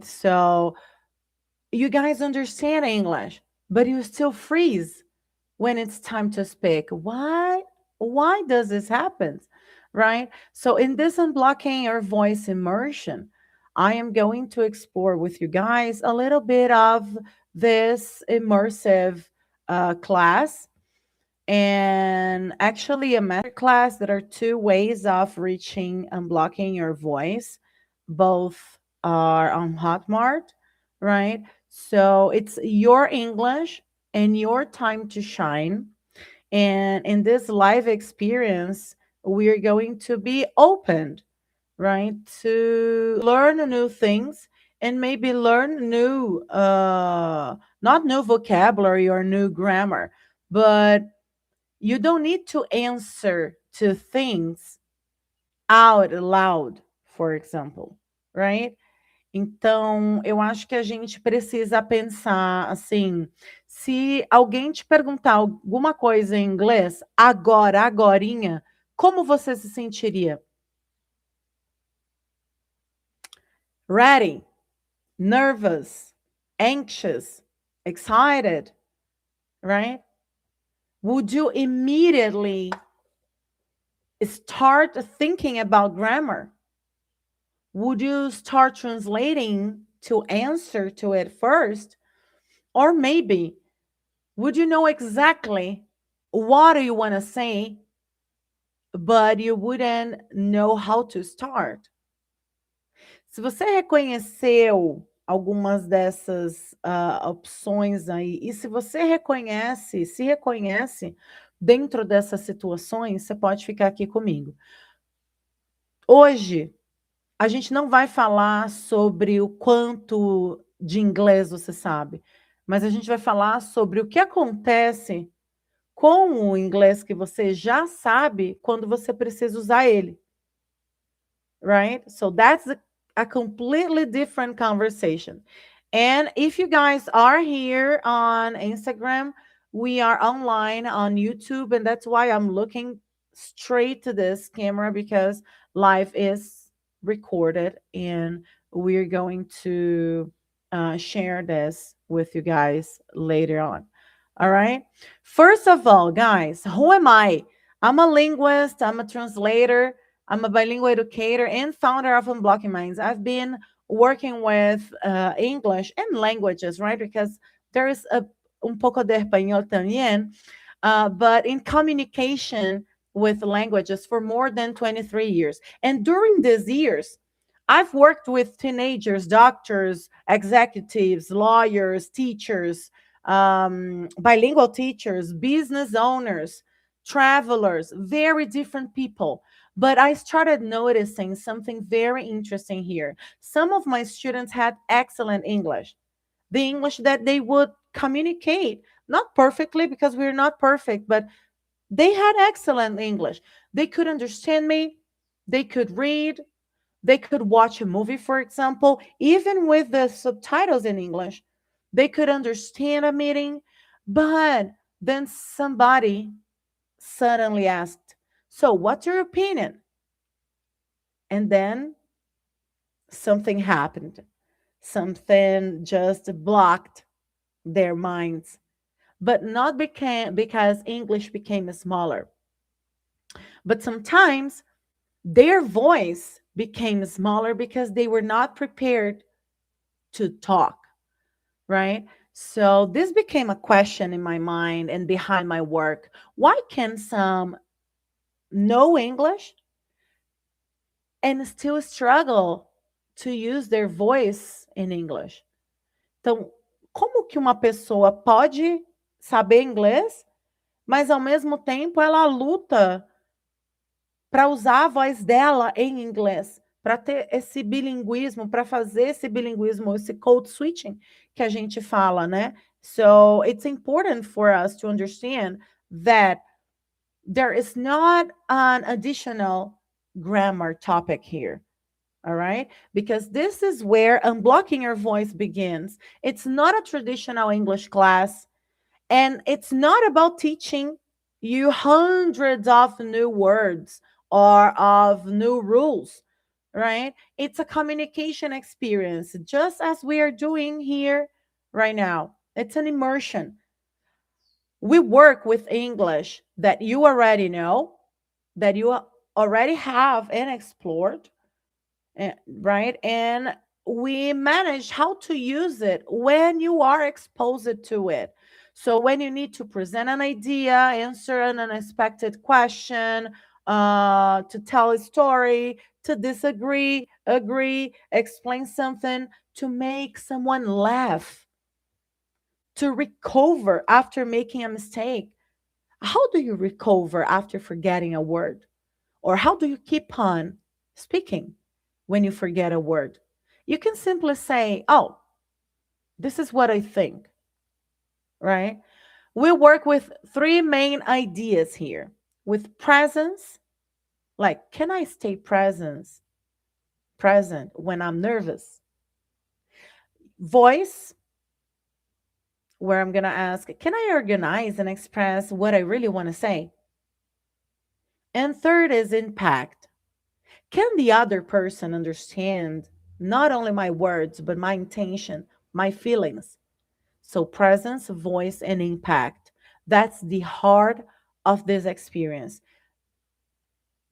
So you guys understand English, but you still freeze when it's time to speak. Why does this happen? Right? So in this unblocking your voice immersion, I am going to explore with you guys a little bit of this immersive class and actually a master class. That are two ways of reaching unblocking your voice. Both are on Hotmart, right? So it's your English and your time to shine. And in this live experience, we're going to be opened, right, to learn new things and maybe learn new, not new vocabulary or new grammar, but you don't need to answer to things out loud, for example, right? Então, eu acho que a gente precisa pensar assim, se alguém te perguntar alguma coisa em inglês, agora, agorinha, como você se sentiria? Ready, nervous, anxious, excited, right? Would you immediately start thinking about grammar? Would you start translating to answer to it first? Or maybe would you know exactly what do you want to say, but you wouldn't know how to start? Se você reconheceu algumas dessas opções aí, e se você se reconhece dentro dessas situações, você pode ficar aqui comigo. Hoje, a gente não vai falar sobre o quanto de inglês você sabe, mas a gente vai falar sobre o que acontece com o inglês que você já sabe quando você precisa usar ele. Right? So that's a completely different conversation. And if you guys are here on Instagram, we are online on YouTube, and that's why I'm looking straight to this camera because live is recorded, and we're going to share this with you guys later on. All right. First of all, guys, who am I? I'm a linguist, I'm a translator, I'm a bilingual educator and founder of Unblocking Minds. I've been working with English and languages, right? Because there is un poco de español también, but in communication with languages for more than 23 years. And during these years, I've worked with teenagers, doctors, executives, lawyers, teachers, bilingual teachers, business owners, travelers, very different people. But I started noticing something very interesting here. Some of my students had excellent English, the English that they would communicate, not perfectly because we're not perfect, but they had excellent English. They could understand me, they could read, they could watch a movie, for example, even with the subtitles in English. They could understand a meeting, but then somebody suddenly asked, "So, what's your opinion?" And then something happened. Something just blocked their minds, but not because English became smaller, but sometimes their voice became smaller because they were not prepared to talk, right? So this became a question in my mind and behind my work. Why can some know English and still struggle to use their voice in English? Então, como que uma pessoa pode saber inglês, mas ao mesmo tempo ela luta para usar a voz dela em inglês, para ter esse bilinguismo, para fazer esse bilinguismo, esse code switching que a gente fala, né? So it's important for us to understand that there is not an additional grammar topic here. All right. Because this is where unblocking your voice begins. It's not a traditional English class, and it's not about teaching you hundreds of new words or of new rules, right? It's a communication experience, just as we are doing here right now. It's an immersion. We work with English that you already know, that you already have and explored, right? And we manage how to use it when you are exposed to it. So when you need to present an idea, answer an unexpected question, to tell a story, to disagree, agree, explain something, to make someone laugh, to recover after making a mistake. How do you recover after forgetting a word? Or how do you keep on speaking when you forget a word? You can simply say, oh, this is what I think, right? We work with three main ideas here with presence, like, can I stay present when I'm nervous? Voice, where I'm going to ask, can I organize and express what I really want to say? And third is impact. Can the other person understand not only my words, but my intention, my feelings? So, presence, voice, and impact. That's the heart of this experience.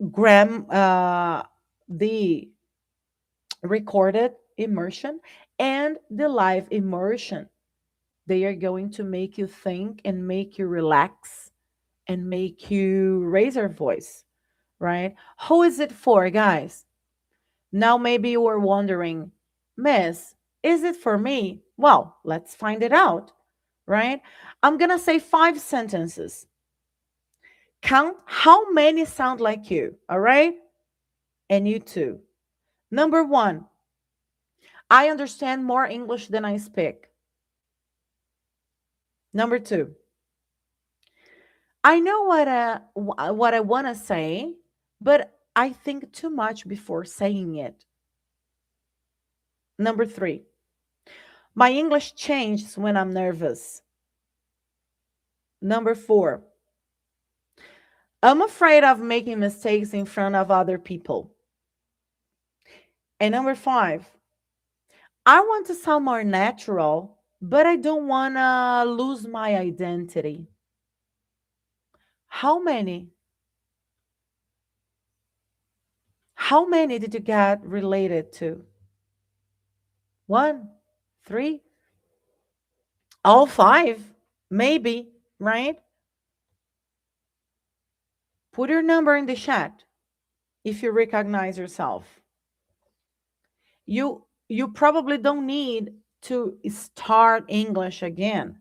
The recorded immersion and the live immersion. They are going to make you think and make you relax and make you raise your voice, right? Who is it for, guys? Now, maybe you were wondering, Miss, is it for me? Well, let's find it out, right? I'm going to say 5 sentences. Count how many sound like you, all right? And you too. Number one, I understand more English than I speak. Number two, I know what I want to say, but I think too much before saying it. Number three, my English changes when I'm nervous. Number four, I'm afraid of making mistakes in front of other people. And number five, I want to sound more natural, but I don't want to lose my identity. How many? How many did you get related to? One, three, all five, maybe, right? Put your number in the chat if you recognize yourself. You probably don't need to start English again.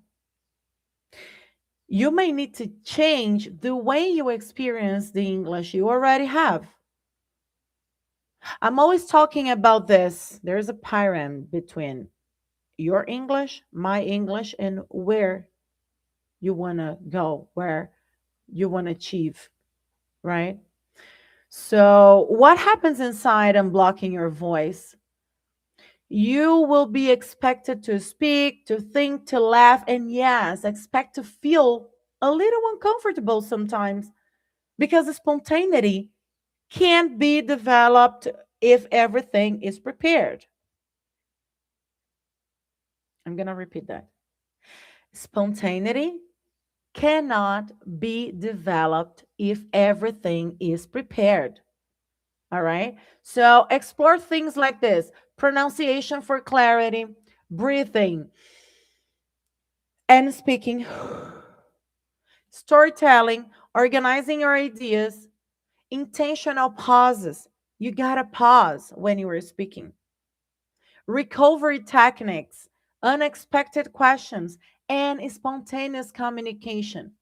You may need to change the way you experience the English you already have. I'm always talking about this. There's a pyramid between your English, my English, and where you want to go, where you want to achieve, right? So, what happens inside unblocking your voice? You will be expected to speak, to think, to laugh, and yes, expect to feel a little uncomfortable sometimes because spontaneity can't be developed if everything is prepared. I'm going to repeat that. Spontaneity cannot be developed if everything is prepared. All right. So explore things like this: pronunciation for clarity, breathing, and speaking, storytelling, organizing your ideas, intentional pauses. You got to pause when you are speaking. Recovery techniques, unexpected questions, and spontaneous communication.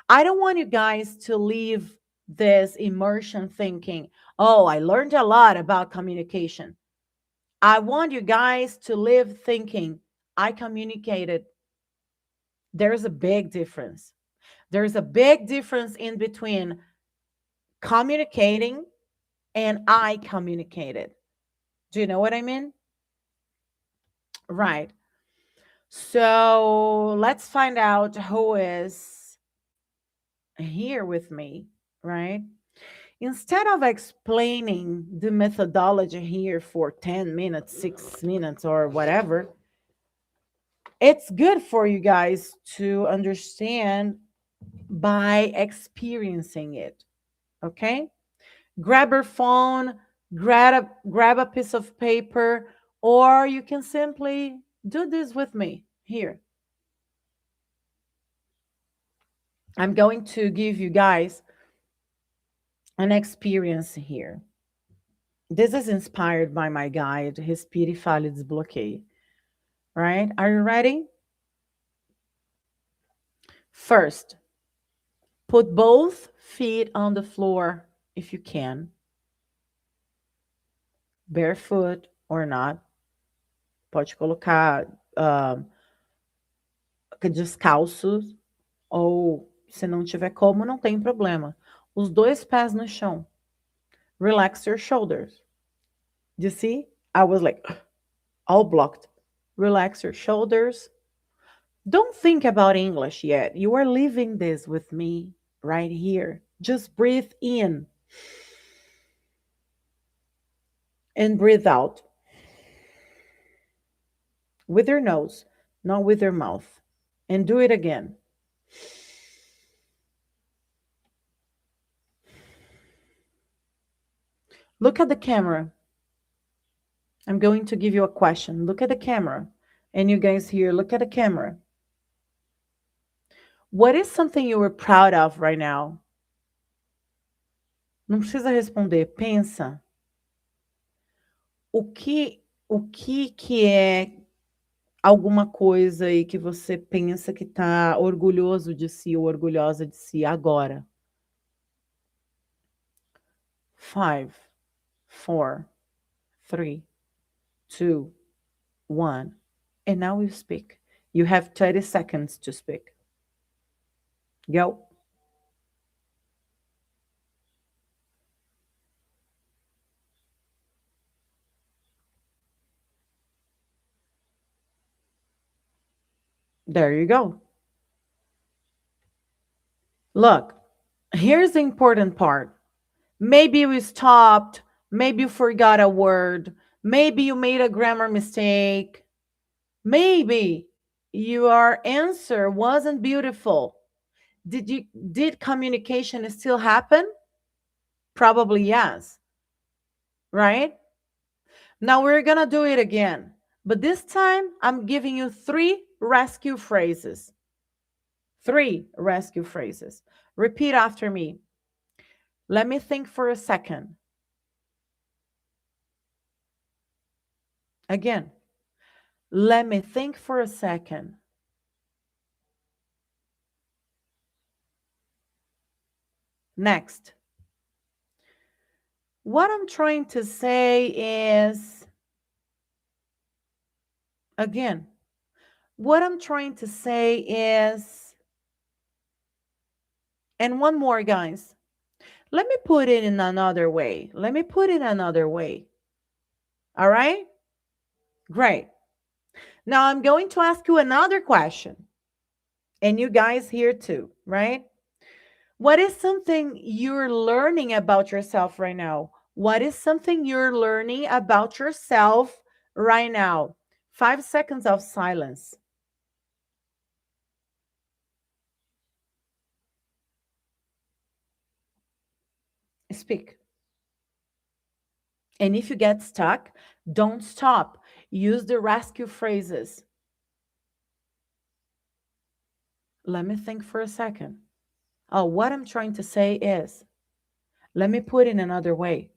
I don't want you guys to leave this immersion thinking, oh, I learned a lot about communication. I want you guys to live thinking, I communicated. There's a big difference. There's a big difference in between communicating and I communicated. Do you know what I mean? Right. So let's find out who is here with me, right? Instead of explaining the methodology here for 10 minutes, 6 minutes, or whatever, it's good for you guys to understand by experiencing it. Okay? Grab your phone, grab a piece of paper, or you can simply do this with me here. I'm going to give you guys an experience here. This is inspired by my guide, Respire e Fale Desbloqueie. Right? Are you ready? First, put both feet on the floor if you can, barefoot or not. Pode colocar descalços, ou se não tiver como, não tem problema. Os dois pés no chão. Relax your shoulders. You see? I was like all blocked. Relax your shoulders. Don't think about English yet. You are living this with me right here. Just breathe in and breathe out with your nose, not with your mouth. And do it again. Look at the camera. I'm going to give you a question. Look at the camera. And you guys here, look at the camera. What is something you were proud of right now? Não precisa responder, pensa. O que é alguma coisa aí que você pensa que está orgulhoso de si ou orgulhosa de si agora? 5, 4, 3, 2, 1. And now you speak. You have 30 seconds to speak. Go. There you go. Look, here's the important part. Maybe you stopped. Maybe you forgot a word. Maybe you made a grammar mistake. Maybe your answer wasn't beautiful. Did communication still happen? Probably yes. Right? Now we're going to do it again. But this time I'm giving you 3 rescue phrases. 3 rescue phrases. Repeat after me. Let me think for a second. Again. Let me think for a second. Next. What I'm trying to say is, again, what I'm trying to say is, and one more, guys. Let me put it in another way. Let me put it another way. All right? Great. Now I'm going to ask you another question. And you guys here too, right? What is something you're learning about yourself right now? What is something you're learning about yourself right now? 5 seconds of silence. Speak. And if you get stuck, don't stop. Use the rescue phrases. Let me think for a second. Oh, what I'm trying to say is, let me put it another way.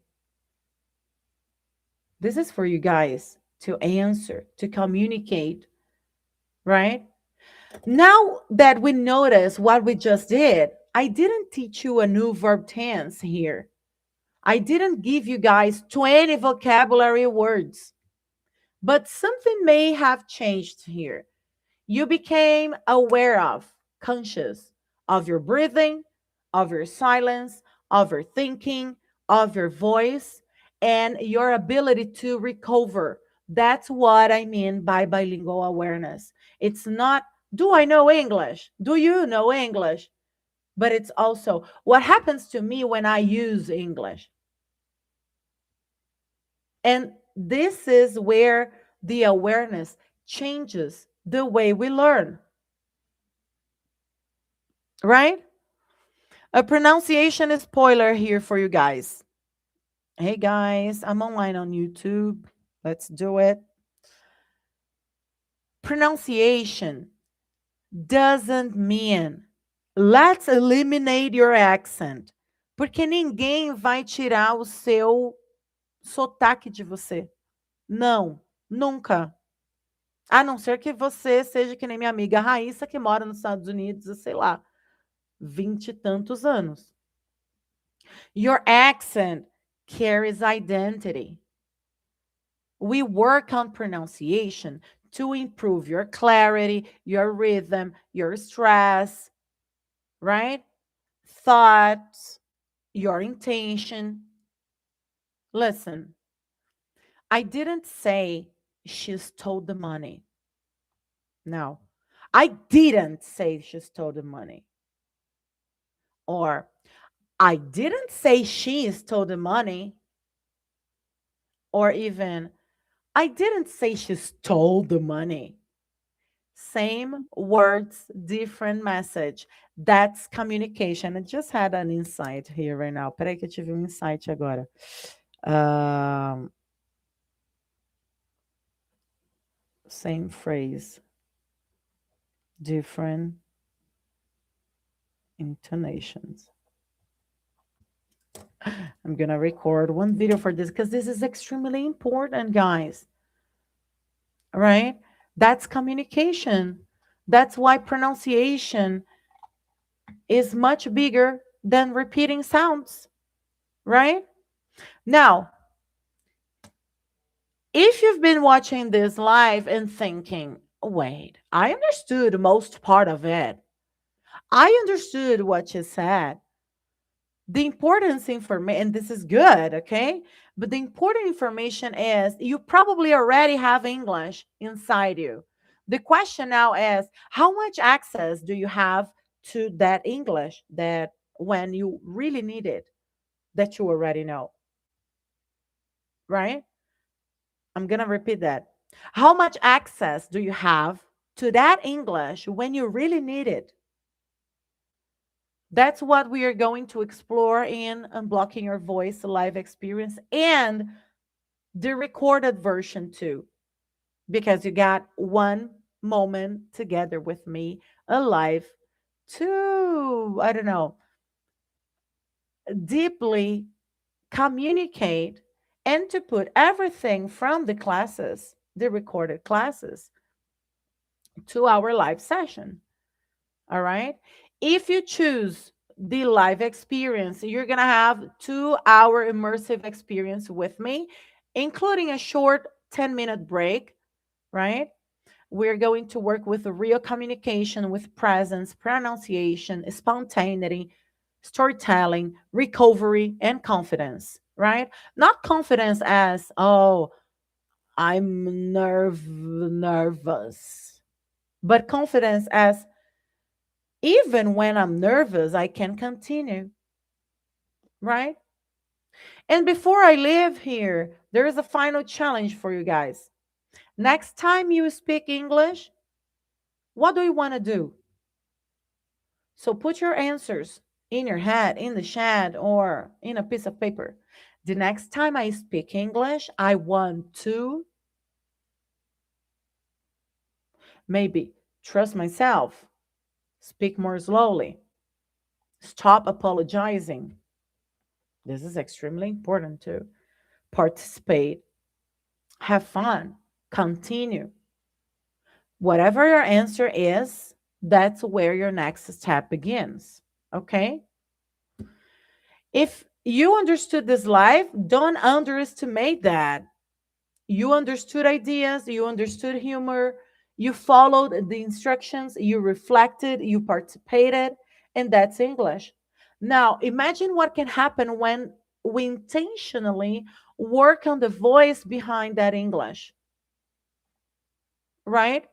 This is for you guys to answer, to communicate, right? Now that we notice what we just did, I didn't teach you a new verb tense here. I didn't give you guys 20 vocabulary words, but something may have changed here. You became aware of, conscious of your breathing, of your silence, of your thinking, of your voice, and your ability to recover. That's what I mean by bilingual awareness. It's not, do I know English? Do you know English? but it's also what happens to me when I use English. And this is where the awareness changes the way we learn, right? A pronunciation spoiler here for you guys. Hey guys, I'm online on YouTube. Let's do it. Pronunciation doesn't mean let's eliminate your accent, porque ninguém vai tirar o seu sotaque de você. Não, nunca. A não ser que você seja que nem minha amiga Raíssa, que mora nos Estados Unidos há, sei lá, 20 e tantos anos. Your accent carries identity. We work on pronunciation to improve your clarity, your rhythm, your stress, right? Thoughts, your intention. Listen, I didn't say she stole the money. No, I didn't say she stole the money. Or I didn't say she stole the money. Or even, I didn't say she stole the money. Same words, different message. That's communication. I just had an insight here right now. Peraí que eu tive um insight agora. Same phrase, different intonations. I'm going to record one video for this because this is extremely important, guys. Right? That's communication. That's why pronunciation is much bigger than repeating sounds. Right? Now, if you've been watching this live and thinking, wait, I understood most part of it. I understood what you said. The importance information, and this is good, okay? But the important information is you probably already have English inside you. The question now is, how much access do you have to that English that when you really need it, that you already know, right? I'm going to repeat that. How much access do you have to that English when you really need it? That's what we are going to explore in Unblocking Your Voice live experience and the recorded version too, because you got one moment together with me alive to, I don't know, deeply communicate and to put everything from the classes, the recorded classes, to our live session. All right. If you choose the live experience, you're going to have 2-hour immersive experience with me, including a short 10-minute break, right? We're going to work with real communication, with presence, pronunciation, spontaneity, storytelling, recovery, and confidence, right? Not confidence as, oh, I'm nervous, but confidence as, even when I'm nervous, I can continue, right? And before I leave here, there is a final challenge for you guys. Next time you speak English, what do you want to do? So put your answers in your head, in the chat, or in a piece of paper. The next time I speak English, I want to maybe trust myself, speak more slowly, stop apologizing. This is extremely important too. Participate, have fun, continue. Whatever your answer is, that's where your next step begins. Okay? If you understood this live, don't underestimate that. You understood ideas, you understood humor, you followed the instructions, you reflected, you participated, and that's English. Now, imagine what can happen when we intentionally work on the voice behind that English, right?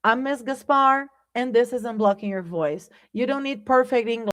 I'm Miss Gaspar. and this is Unblocking Your Voice. You don't need perfect English.